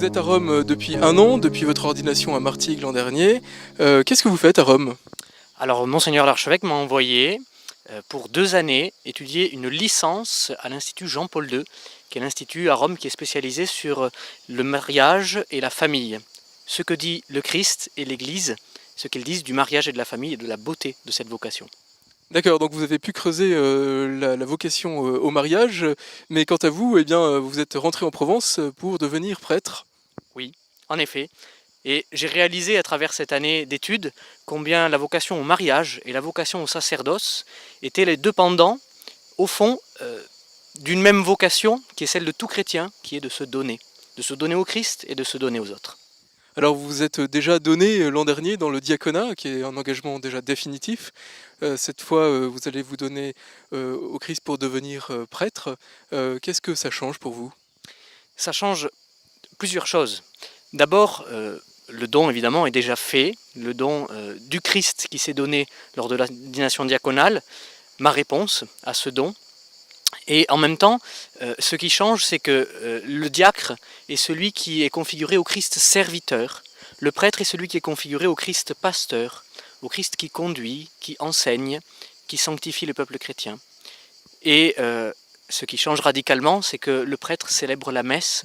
êtes à Rome depuis un an, depuis votre ordination à Martigues l'an dernier. Qu'est-ce que vous faites à Rome? Alors, Monseigneur l'archevêque m'a envoyé pour 2 années étudier une licence à l'Institut Jean-Paul II, qui est l'institut à Rome qui est spécialisé sur le mariage et la famille. Ce que dit le Christ et l'Église, ce qu'ils disent du mariage et de la famille et de la beauté de cette vocation. D'accord, donc vous avez pu creuser la vocation au mariage, mais quant à vous, eh bien, vous êtes rentré en Provence pour devenir prêtre. Oui, en effet. Et j'ai réalisé à travers cette année d'études combien la vocation au mariage et la vocation au sacerdoce étaient les deux pendants, au fond, d'une même vocation qui est celle de tout chrétien, qui est de se donner au Christ et de se donner aux autres. Alors vous vous êtes déjà donné l'an dernier dans le diaconat, qui est un engagement déjà définitif. Cette fois, vous allez vous donner au Christ pour devenir prêtre. Qu'est-ce que ça change pour vous? Ça change plusieurs choses. D'abord, le don évidemment est déjà fait, le don du Christ qui s'est donné lors de l'ordination diaconale, ma réponse à ce don. Et en même temps, ce qui change, c'est que le diacre est celui qui est configuré au Christ serviteur, le prêtre est celui qui est configuré au Christ pasteur, au Christ qui conduit, qui enseigne, qui sanctifie le peuple chrétien. Et ce qui change radicalement, c'est que le prêtre célèbre la messe,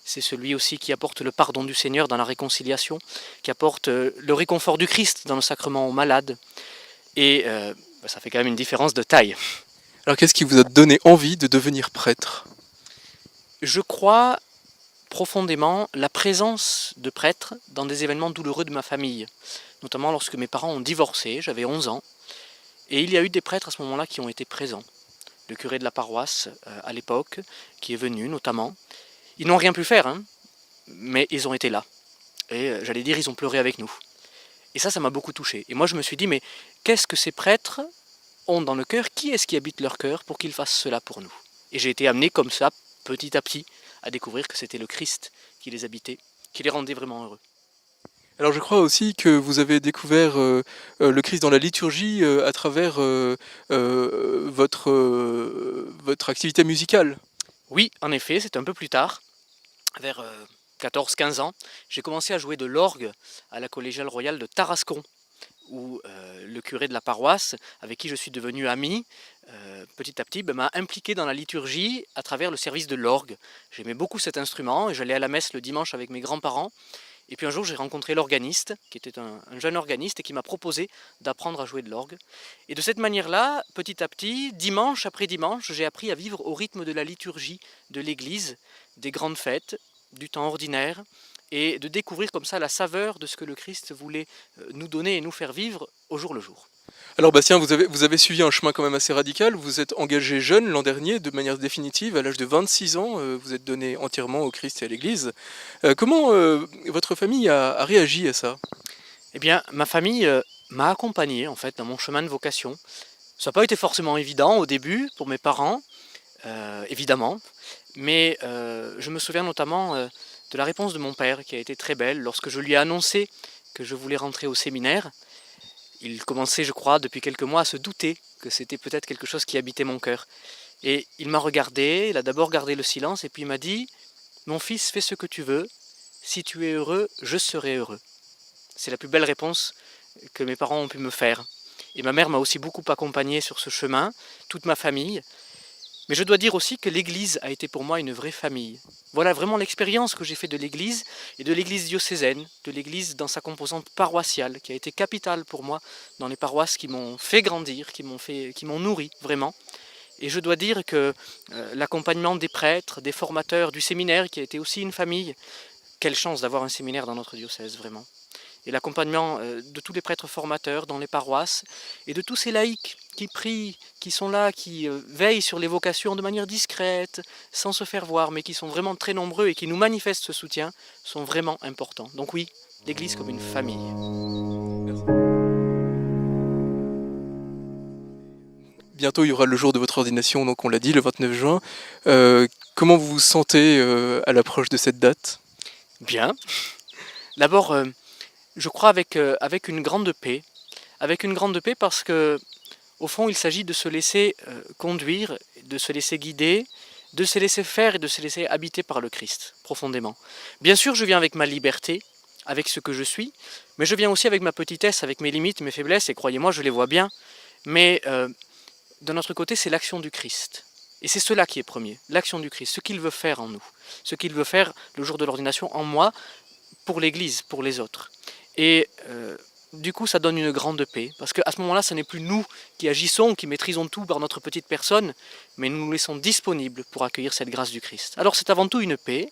c'est celui aussi qui apporte le pardon du Seigneur dans la réconciliation, qui apporte le réconfort du Christ dans le sacrement aux malades. Et ça fait quand même une différence de taille. Alors qu'est-ce qui vous a donné envie de devenir prêtre? Je crois profondément la présence de prêtres dans des événements douloureux de ma famille, notamment lorsque mes parents ont divorcé, j'avais 11 ans, et il y a eu des prêtres à ce moment-là qui ont été présents. Le curé de la paroisse à l'époque, qui est venu notamment. Ils n'ont rien pu faire, hein, mais ils ont été là. Et j'allais dire, ils ont pleuré avec nous. Et ça m'a beaucoup touché. Et moi je me suis dit, mais qu'est-ce que ces prêtres ont dans le cœur? Qui est-ce qui habite leur cœur pour qu'ils fassent cela pour nous? Et j'ai été amené comme ça, petit à petit, à découvrir que c'était le Christ qui les habitait, qui les rendait vraiment heureux. Alors je crois aussi que vous avez découvert le Christ dans la liturgie à travers votre activité musicale. Oui, en effet, c'est un peu plus tard, vers 14-15 ans, j'ai commencé à jouer de l'orgue à la collégiale royale de Tarascon, où le curé de la paroisse, avec qui je suis devenu ami, petit à petit, m'a impliqué dans la liturgie à travers le service de l'orgue. J'aimais beaucoup cet instrument et j'allais à la messe le dimanche avec mes grands-parents. Et puis un jour, j'ai rencontré l'organiste, qui était un jeune organiste, et qui m'a proposé d'apprendre à jouer de l'orgue. Et de cette manière-là, petit à petit, dimanche après dimanche, j'ai appris à vivre au rythme de la liturgie de l'Église, des grandes fêtes, du temps ordinaire, et de découvrir comme ça la saveur de ce que le Christ voulait nous donner et nous faire vivre au jour le jour. Alors Bastien, vous avez suivi un chemin quand même assez radical, vous êtes engagé jeune l'an dernier de manière définitive, à l'âge de 26 ans, vous êtes donné entièrement au Christ et à l'Église. Comment votre famille a réagi à ça? Eh bien, ma famille m'a accompagné en fait dans mon chemin de vocation. Ça n'a pas été forcément évident au début pour mes parents, évidemment, mais je me souviens notamment de la réponse de mon père qui a été très belle lorsque je lui ai annoncé que je voulais rentrer au séminaire. Il commençait, je crois, depuis quelques mois à se douter que c'était peut-être quelque chose qui habitait mon cœur. Et il m'a regardé, il a d'abord gardé le silence et puis il m'a dit « Mon fils, fais ce que tu veux, si tu es heureux, je serai heureux ». C'est la plus belle réponse que mes parents ont pu me faire. Et ma mère m'a aussi beaucoup accompagné sur ce chemin, toute ma famille. Mais je dois dire aussi que l'Église a été pour moi une vraie famille. Voilà vraiment l'expérience que j'ai faite de l'Église et de l'Église diocésaine, de l'Église dans sa composante paroissiale, qui a été capitale pour moi dans les paroisses qui m'ont fait grandir, qui m'ont nourri vraiment. Et je dois dire que l'accompagnement des prêtres, des formateurs, du séminaire, qui a été aussi une famille, quelle chance d'avoir un séminaire dans notre diocèse vraiment. Et l'accompagnement de tous les prêtres formateurs dans les paroisses et de tous ces laïcs qui prient, qui sont là, qui veillent sur les vocations de manière discrète, sans se faire voir, mais qui sont vraiment très nombreux et qui nous manifestent ce soutien, sont vraiment importants. Donc oui, l'Église comme une famille. Bientôt il y aura le jour de votre ordination, donc on l'a dit, le 29 juin. Comment vous vous sentez à l'approche de cette date? Bien. D'abord, je crois avec une grande paix. Avec une grande paix parce que, au fond, il s'agit de se laisser conduire, de se laisser guider de se laisser faire et de se laisser habiter par le Christ, profondément. Bien sûr, je viens avec ma liberté, avec ce que je suis, mais je viens aussi avec ma petitesse, avec mes limites, mes faiblesses, et croyez-moi, je les vois bien. Mais de notre côté, c'est l'action du Christ. Et c'est cela qui est premier, l'action du Christ, ce qu'il veut faire en nous, ce qu'il veut faire le jour de l'ordination en moi, pour l'Église, pour les autres. Et du coup, ça donne une grande paix, parce qu'à ce moment-là, ce n'est plus nous qui agissons, qui maîtrisons tout par notre petite personne, mais nous nous laissons disponibles pour accueillir cette grâce du Christ. Alors c'est avant tout une paix,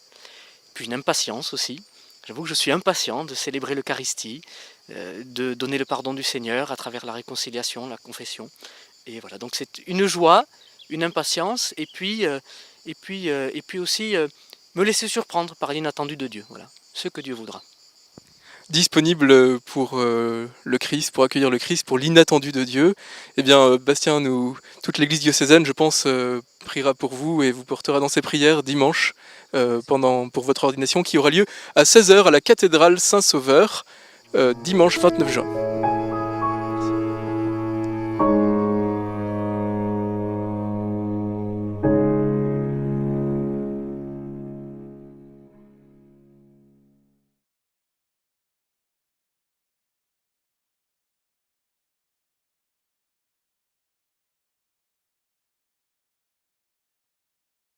puis une impatience aussi. J'avoue que je suis impatient de célébrer l'Eucharistie, de donner le pardon du Seigneur à travers la réconciliation, la confession. Et voilà, donc c'est une joie, une impatience, et puis aussi me laisser surprendre par l'inattendu de Dieu. Voilà, ce que Dieu voudra. Disponible pour le Christ, pour accueillir le Christ, pour l'inattendu de Dieu. Eh bien, Bastien, toute l'Église diocésaine, je pense, priera pour vous et vous portera dans ses prières dimanche pour votre ordination qui aura lieu à 16 h à la cathédrale Saint-Sauveur, dimanche 29 juin.